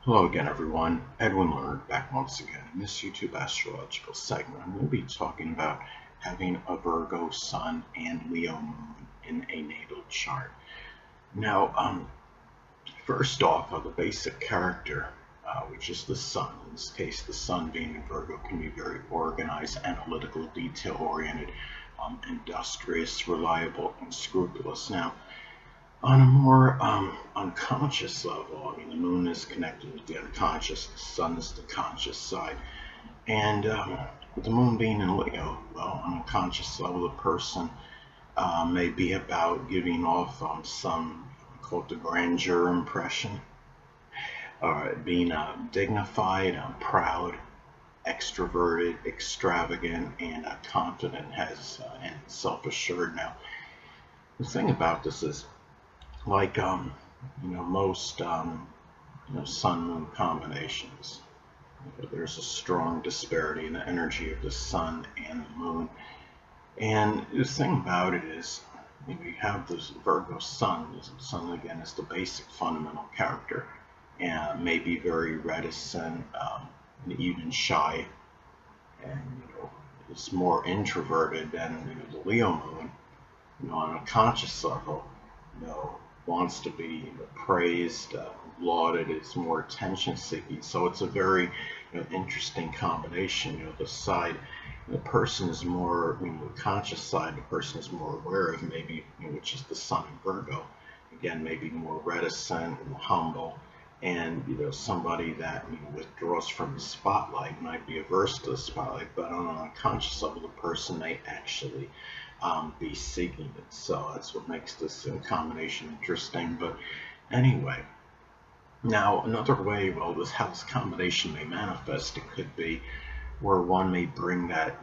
Hello again, everyone. Edwin Learnard back once again. In this YouTube astrological segment, I'm going to be talking about having a Virgo Sun and Leo Moon in a natal chart. Now, first off, the basic character, which is the Sun. In this case, the Sun being in Virgo can be very organized, analytical, detail-oriented, industrious, reliable, and scrupulous. Now, on a more unconscious level, I mean, the moon is connected with the unconscious, the sun is the conscious side. And with the moon being in Leo, well, on a conscious level, the person may be about giving off some, called the grandeur impression, being dignified, proud, extroverted, extravagant, and confident, and self-assured. Now, the thing about this is, like most sun moon combinations, there's a strong disparity in the energy of the sun and the moon. And the thing about it is, we have this Virgo sun. The sun again is the basic fundamental character, and may be very reticent, and even shy, and is more introverted than the Leo moon. On a conscious level, wants to be praised, lauded, is more attention seeking. So it's a very interesting combination. The side, the person is more, the conscious side, the person is more aware of, maybe, which is the Sun in Virgo. Again, maybe more reticent and humble, and somebody that withdraws from the spotlight, might be averse to the spotlight, but on a conscious level, the person may actually be seeking it. So that's what makes this combination interesting. But anyway, now another way, how this combination may manifest, it could be where one may bring that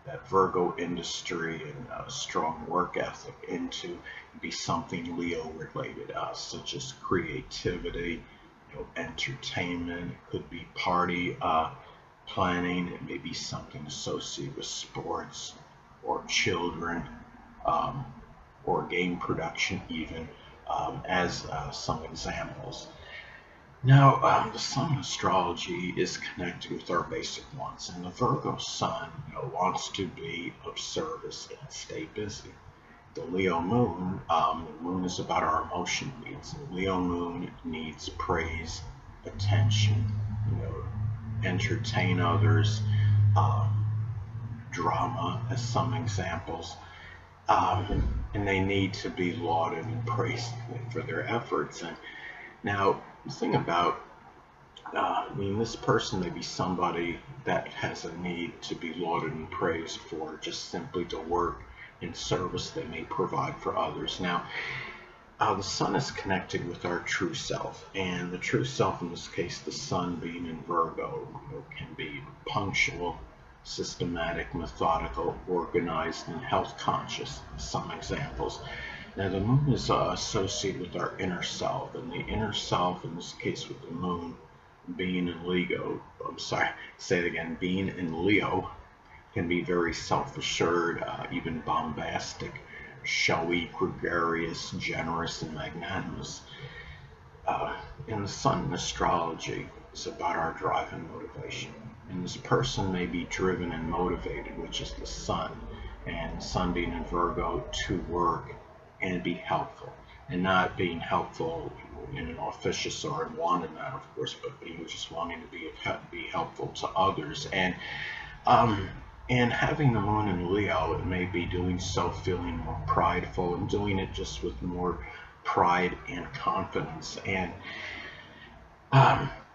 that Virgo industry and strong work ethic into be something Leo related, such as creativity, entertainment. It could be party planning. It may be something associated with sports or children, um, or game production, even, as some examples. Now, the Sun astrology is connected with our basic wants, and the Virgo Sun wants to be of service and stay busy. The Leo Moon, the Moon is about our emotional needs. The Leo Moon needs praise, attention, entertain others, um, drama, as some examples, and they need to be lauded and praised for their efforts. And now, the thing about, this person may be somebody that has a need to be lauded and praised for just simply the work and service they may provide for others. Now, the Sun is connected with our true self, and the true self, in this case, the Sun being in Virgo, can be punctual, systematic, methodical, organized, and health conscious. Some examples. Now, the moon is associated with our inner self, and the inner self, in this case with the moon being in Leo, being in Leo, can be very self-assured, even bombastic, showy, gregarious, generous, and magnanimous. In the Sun in astrology, it's about our drive and motivation. And this person may be driven and motivated, which is the Sun, and Sun being in Virgo, to work and be helpful, and not being helpful in an officious or unwanted manner, of course, but being just wanting to be helpful to others. And having the moon in Leo, it may be doing so feeling more prideful, and doing it just with more pride and confidence. And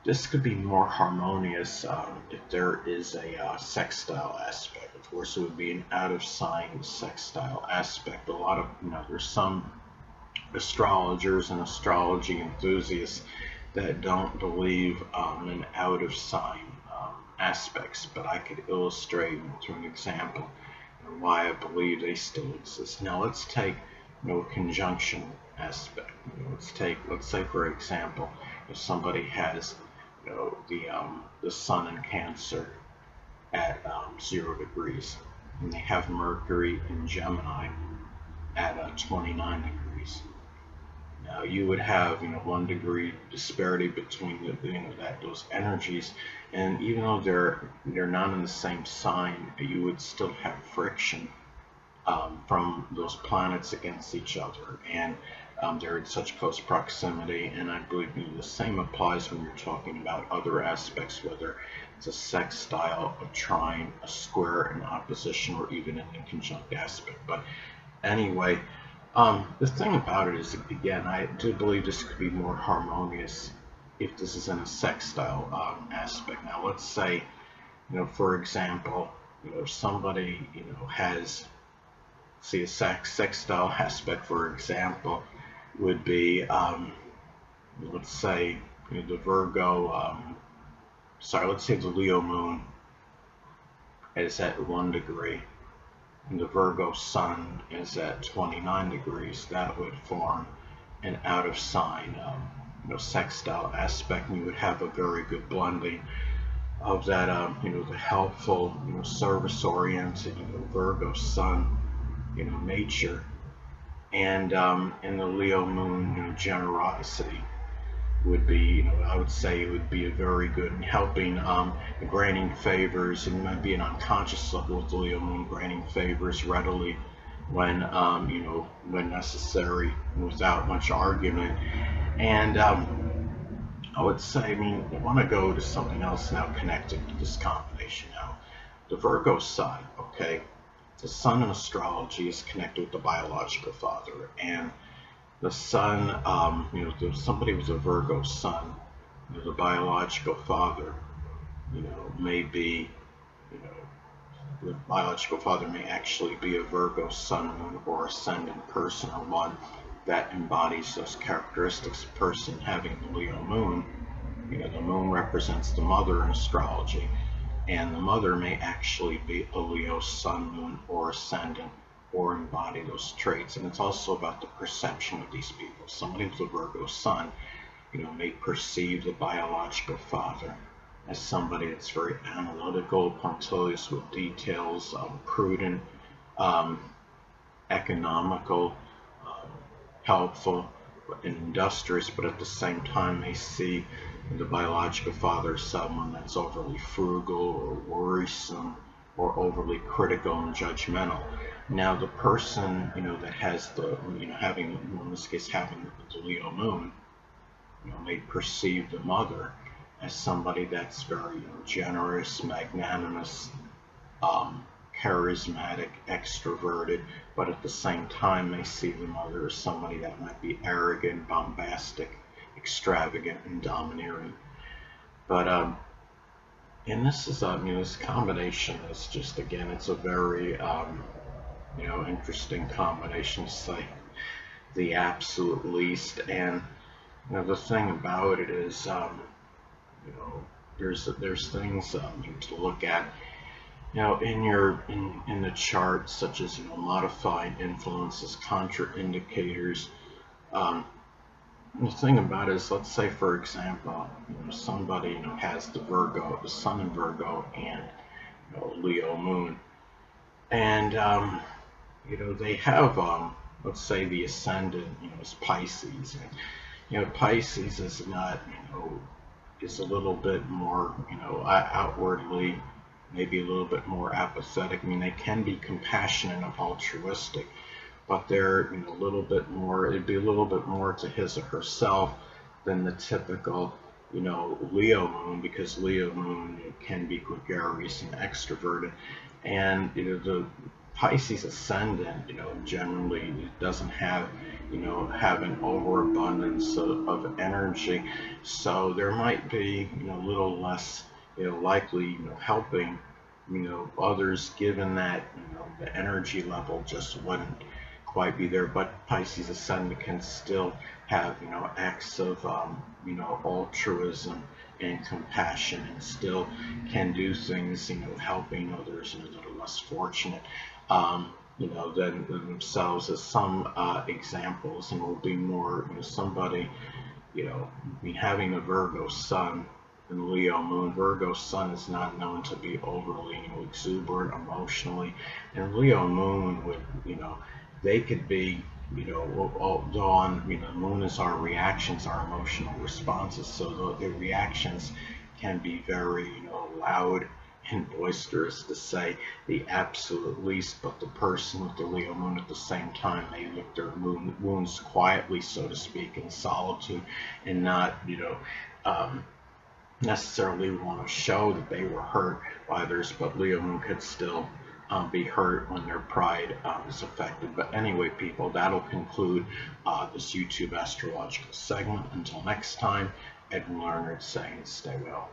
this could be more harmonious if there is a sextile aspect. Of course, it would be an out of sign sextile aspect. A lot of, there's some astrologers and astrology enthusiasts that don't believe in out of sign aspects, but I could illustrate through an example why I believe they still exist. Now, let's take conjunction aspect. Let's say, for example, if somebody has the Sun in Cancer at 0 degrees, and they have Mercury in Gemini at 29 degrees. You would have 1 degree disparity between those energies, and even though they're not in the same sign, you would still have friction from those planets against each other, and they're in such close proximity. And I believe the same applies when you're talking about other aspects, whether it's a sextile, a trine, a square, an opposition, or even an inconjunct aspect. But anyway, the thing about it is, again, I do believe this could be more harmonious if this is in a sextile aspect. Now, let's say, for example, somebody, has, see, a sextile aspect, for example, would be, let's say, the Virgo, let's say the Leo moon is at 1 degree, and the Virgo Sun is at 29 degrees. That would form an out of sign, sextile aspect, and you would have a very good blending of that, the helpful, service-oriented, Virgo Sun, nature, and in the Leo moon, generosity would be, I would say it would be a very good in helping, granting favors, and might be an unconscious level with the Leo moon, granting favors readily when, when necessary, without much argument. And I would say, I want to go to something else now connected to this combination now. The Virgo Sun, okay? The Sun in astrology is connected with the biological father, and the Sun, somebody with a Virgo Sun, the biological father, may be, the biological father may actually be a Virgo Sun, moon, or ascendant person, or one that embodies those characteristics. A person having the Leo moon, the moon represents the mother in astrology, and the mother may actually be a Leo Sun, moon, or ascendant, or embody those traits. And it's also about the perception of these people. Somebody with a Virgo Sun, may perceive the biological father as somebody that's very analytical, punctilious with details, prudent, economical, helpful, and industrious, but at the same time they see the biological father as someone that's overly frugal or worrisome or overly critical and judgmental. Now the person, that has the, having, in this case, having the Leo moon, may perceive the mother as somebody that's very generous, magnanimous, charismatic, extroverted, but at the same time they see the mother as somebody that might be arrogant, bombastic, extravagant, and domineering. But and this is this combination is just, again, it's a very interesting combination, to say the absolute least. And the thing about it is, there's things to look at, in the chart, such as modified influences, contraindicators. The thing about it is, let's say, for example, somebody has the Sun in Virgo, and Leo moon, and they have, let's say, the ascendant is Pisces, and Pisces is not, is a little bit more, outwardly maybe a little bit more apathetic. They can be compassionate and altruistic, but they're a little bit more, it'd be a little bit more to his or herself than the typical, Leo moon, because Leo moon can be gregarious and extroverted. And, the Pisces ascendant, generally doesn't have, have an overabundance of energy. So there might be, a little less, likely, helping, others, given that, the energy level just wouldn't quite be there. But Pisces ascendant can still have, acts of, altruism and compassion, and still can do things, helping others, that are less fortunate, than themselves. As some examples, and will be more, somebody, having a Virgo Sun and Leo moon. Virgo Sun is not known to be overly, exuberant emotionally, and Leo moon would, they could be, dawn, the moon is our reactions, our emotional responses. So the reactions can be very, loud and boisterous, to say the absolute least. But the person with the Leo moon at the same time, they lick their wounds quietly, so to speak, in solitude, and not, necessarily want to show that they were hurt by others. But Leo moon could still be hurt when their pride is affected. But anyway, people, that'll conclude this YouTube astrological segment. Until next time, Edwin Learnard saying stay well.